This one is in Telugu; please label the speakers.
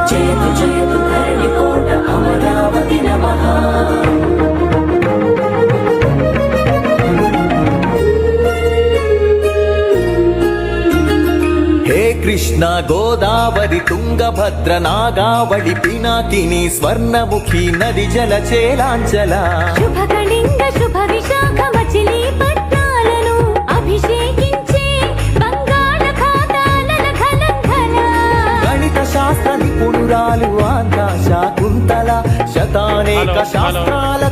Speaker 1: జయతు జయతు ధరణి కోట అమరావతి నమః.
Speaker 2: హే కృష్ణ గోదావరి తుంగభద్ర నాగావళి పినాకిని స్వర్ణముఖి నది జల చేలాంచల
Speaker 3: శుభకళింగ శుభ విశాఖ మచిలీపట్నాలను అభిషేకించే బంగాళాఖాతాల ఘనఘన.
Speaker 2: గణిత శాస్త్ర నిపుణురాలు ఆంధ్ర శాకుంతల శతానేక శాస్త్రాల